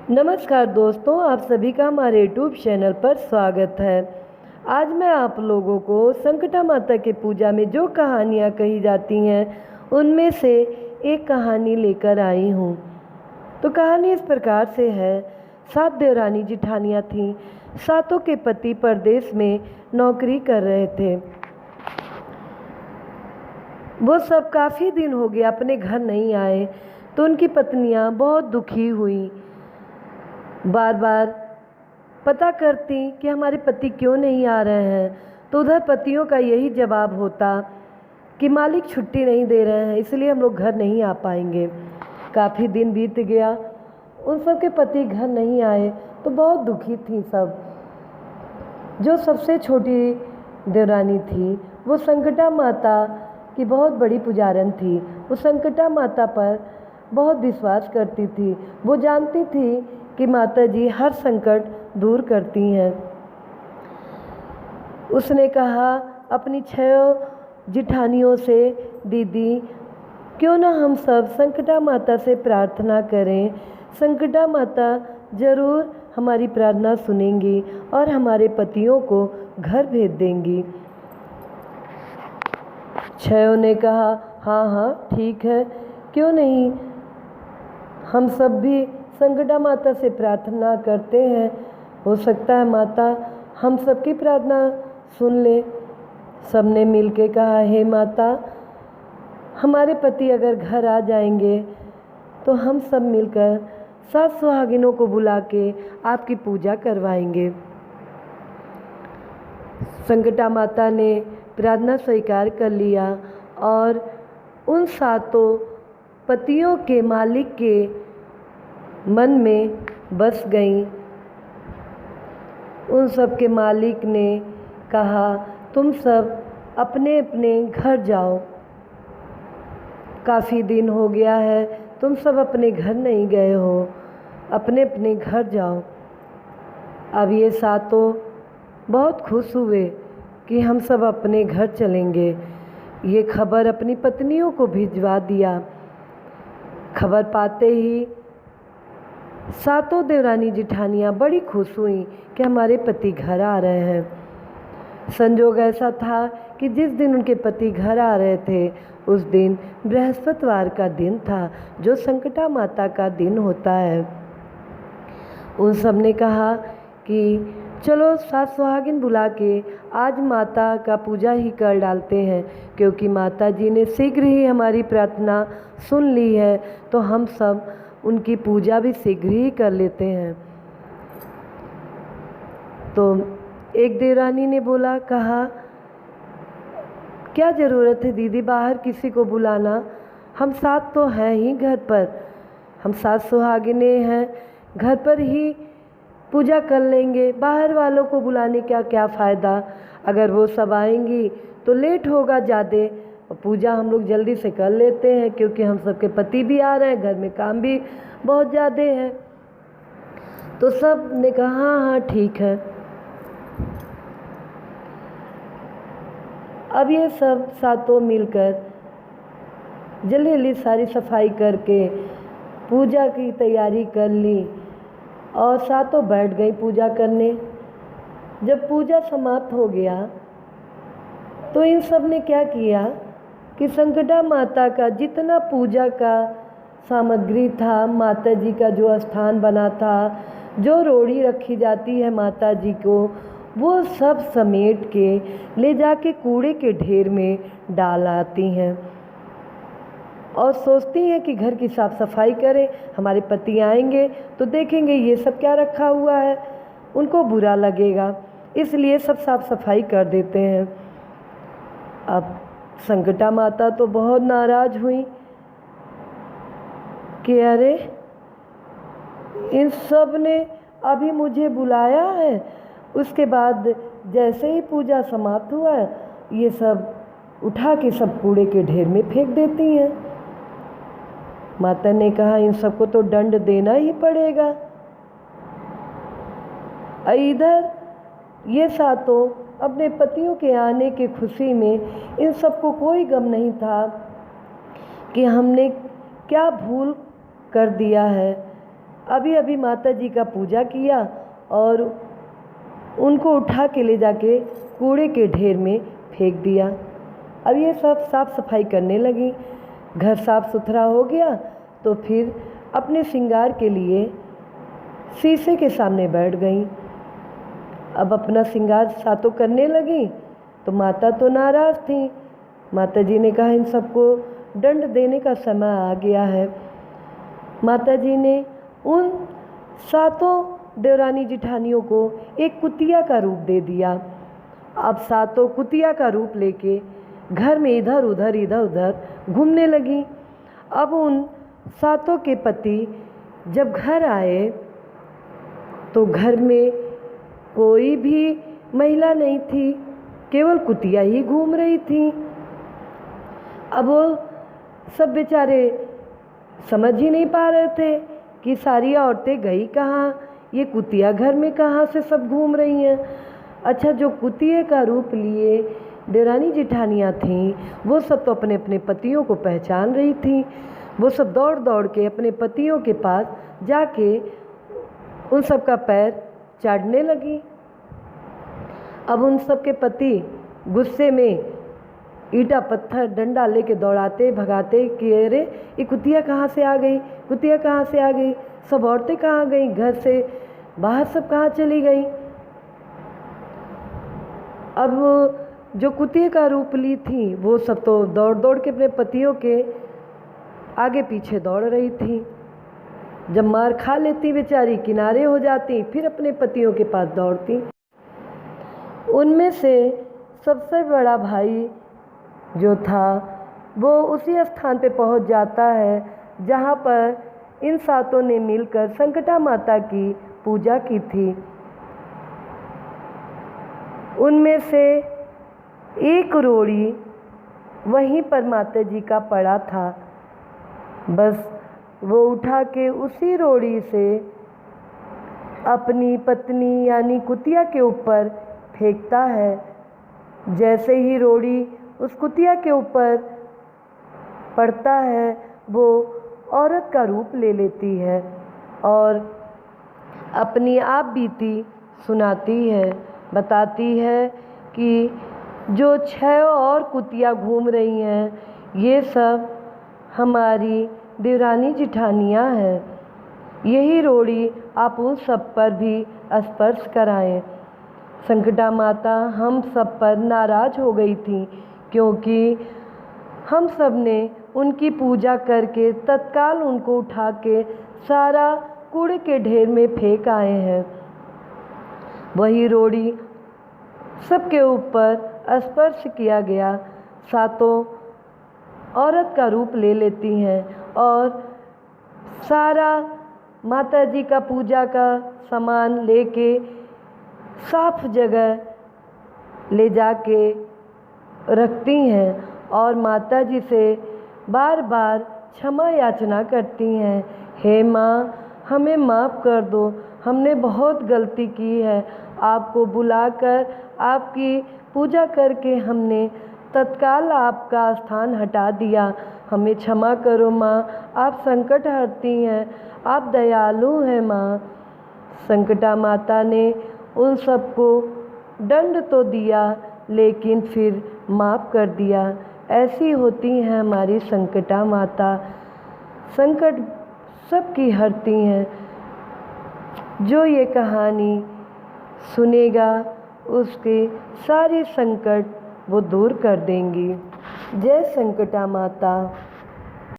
नमस्कार दोस्तों, आप सभी का हमारे यूट्यूब चैनल पर स्वागत है। आज मैं आप लोगों को संकटा माता के पूजा में जो कहानियाँ कही जाती हैं उनमें से एक कहानी लेकर आई हूँ। तो कहानी इस प्रकार से है। 7 देवरानी जिठानियाँ थीं। सातों के पति परदेश में नौकरी कर रहे थे। वो सब काफ़ी दिन हो गया अपने घर नहीं आए, तो उनकी पत्नियाँ बहुत दुखी हुई। बार बार पता करती कि हमारे पति क्यों नहीं आ रहे हैं, तो उधर पतियों का यही जवाब होता कि मालिक छुट्टी नहीं दे रहे हैं, इसलिए हम लोग घर नहीं आ पाएंगे। काफ़ी दिन बीत गया, उन सब के पति घर नहीं आए तो बहुत दुखी थी सब। जो सबसे छोटी देवरानी थी वो संकटा माता की बहुत बड़ी पुजारन थी। वो संकटा माता पर बहुत विश्वास करती थी। वो जानती थी कि माता जी हर संकट दूर करती हैं। उसने कहा अपनी 6 जिठानियों से, दीदी क्यों ना हम सब संकटा माता से प्रार्थना करें। संकटा माता ज़रूर हमारी प्रार्थना सुनेंगी और हमारे पतियों को घर भेज देंगी। 6 ने कहा हाँ हाँ ठीक है, क्यों नहीं, हम सब भी संकटा माता से प्रार्थना करते हैं। हो सकता है माता हम सबकी प्रार्थना सुन ले। सबने मिलके कहा हे माता, हमारे पति अगर घर आ जाएंगे तो हम सब मिलकर 7 सुहागिनों को बुला के आपकी पूजा करवाएंगे। संकटा माता ने प्रार्थना स्वीकार कर लिया और उन 7 पतियों के मालिक के मन में बस गईं। उन सब के मालिक ने कहा तुम सब अपने अपने घर जाओ, काफ़ी दिन हो गया है तुम सब अपने घर नहीं गए हो, अपने अपने घर जाओ। अब ये 7 बहुत खुश हुए कि हम सब अपने घर चलेंगे। ये खबर अपनी पत्नियों को भिजवा दिया। खबर पाते ही 7 देवरानी जिठानियाँ बड़ी खुश हुई कि हमारे पति घर आ रहे हैं। संजोग ऐसा था कि जिस दिन उनके पति घर आ रहे थे उस दिन बृहस्पतिवार का दिन था, जो संकटा माता का दिन होता है। उन सब ने कहा कि चलो 7 सुहागिन बुला के आज माता का पूजा ही कर डालते हैं, क्योंकि माता जी ने शीघ्र ही हमारी प्रार्थना सुन ली है, तो हम सब उनकी पूजा भी शीघ्र ही कर लेते हैं। तो एक देवरानी ने बोला, कहा क्या ज़रूरत है दीदी बाहर किसी को बुलाना, हम 7 तो हैं ही घर पर, हम 7 सुहागिनें हैं, घर पर ही पूजा कर लेंगे, बाहर वालों को बुलाने का क्या फ़ायदा। अगर वो सब आएंगी तो लेट होगा ज़्यादा, और पूजा हम लोग जल्दी से कर लेते हैं क्योंकि हम सबके पति भी आ रहे हैं, घर में काम भी बहुत ज़्यादा है। तो सब ने कहा हाँ हाँ ठीक है। अब ये सब 7 मिलकर जल्दी जल्दी सारी सफाई करके पूजा की तैयारी कर ली और 7 बैठ गई पूजा करने। जब पूजा समाप्त हो गया तो इन सब ने क्या किया कि संकटा माता का जितना पूजा का सामग्री था, माता जी का जो स्थान बना था, जो रोड़ी रखी जाती है माता जी को, वो सब समेट के ले जाके कूड़े के ढेर में डाल आती हैं और सोचती हैं कि घर की साफ़ सफाई करें, हमारे पति आएंगे तो देखेंगे ये सब क्या रखा हुआ है, उनको बुरा लगेगा, इसलिए सब साफ़ सफाई कर देते हैं। अब संकटा माता तो बहुत नाराज़ हुई कि अरे इन सब ने अभी मुझे बुलाया है, उसके बाद जैसे ही पूजा समाप्त हुआ ये सब उठा के सब कूड़े के ढेर में फेंक देती हैं। माता ने कहा इन सबको तो दंड देना ही पड़ेगा। इधर ये 7 अपने पतियों के आने की खुशी में, इन सबको कोई गम नहीं था कि हमने क्या भूल कर दिया है अभी अभी माता जी का पूजा किया और उनको उठा के ले जाके कूड़े के ढेर में फेंक दिया। अब ये सब साफ़ सफाई करने लगी। घर साफ़ सुथरा हो गया तो फिर अपने श्रृंगार के लिए शीशे के सामने बैठ गई। अब अपना श्रृंगार सातों करने लगी तो माता तो नाराज़ थी। माता जी ने कहा इन सबको दंड देने का समय आ गया है। माता जी ने उन सातों देवरानी जिठानियों को एक कुतिया का रूप दे दिया। अब सातों कुतिया का रूप लेके घर में इधर उधर घूमने लगी। अब उन सातों के पति जब घर आए तो घर में कोई भी महिला नहीं थी, केवल कुतिया ही घूम रही थी। अब वो सब बेचारे समझ ही नहीं पा रहे थे कि सारी औरतें गई कहाँ, ये कुतिया घर में कहाँ से सब घूम रही हैं। अच्छा, जो कुतिये का रूप लिए देवरानी जिठानियाँ थीं वो सब तो अपने अपने पतियों को पहचान रही थीं। वो सब दौड़ दौड़ के अपने पतियों के पास जाके उन सब का पैर चाटने लगी। अब उन सब के पति गुस्से में ईंटा पत्थर डंडा लेके दौड़ाते भगाते कि अरे ये कुतिया कहाँ से आ गई, कुतिया कहाँ से आ गई, सब औरतें कहाँ गई, घर से बाहर सब कहाँ चली गई। अब जो कुतिया का रूप ली थी वो सब तो दौड़ दौड़ के अपने पतियों के आगे पीछे दौड़ रही थी। जब मार खा लेती बेचारी किनारे हो जाती, फिर अपने पतियों के पास दौड़ती। उनमें से सबसे बड़ा भाई जो था वो उसी स्थान पे पहुंच जाता है जहां पर इन सातों ने मिलकर संकटा माता की पूजा की थी। उनमें से एक रोड़ी वहीं पर माता जी का पड़ा था। बस वो उठा के उसी रोड़ी से अपनी पत्नी यानी कुतिया के ऊपर फेंकता है। जैसे ही रोड़ी उस कुतिया के ऊपर पड़ता है वो औरत का रूप ले लेती है और अपनी आप बीती सुनाती है, बताती है कि जो 6 और कुतिया घूम रही हैं ये सब हमारी देवरानी जिठानियाँ हैं। यही रोड़ी आप उन सब पर भी स्पर्श कराएं। संकटा माता हम सब पर नाराज़ हो गई थी क्योंकि हम सब ने उनकी पूजा करके तत्काल उनको उठा के सारा कूड़े के ढेर में फेंक आए हैं। वही रोड़ी सबके ऊपर स्पर्श किया गया सातों औरत का रूप ले लेती हैं और सारा माता जी का पूजा का सामान लेके साफ जगह ले जाके रखती हैं और माता जी से बार बार क्षमा याचना करती हैं। हे माँ, हमें माफ़ कर दो, हमने बहुत गलती की है। आपको बुलाकर आपकी पूजा करके हमने तत्काल आपका स्थान हटा दिया। हमें क्षमा करो माँ, आप संकट हरती हैं, आप दयालु हैं माँ। संकटा माता ने उन सबको दंड तो दिया लेकिन फिर माफ़ कर दिया। ऐसी होती हैं हमारी संकटा माता, संकट सबकी हरती हैं। जो ये कहानी सुनेगा उसके सारे संकट वो दूर कर देंगी। जय संकटा माता।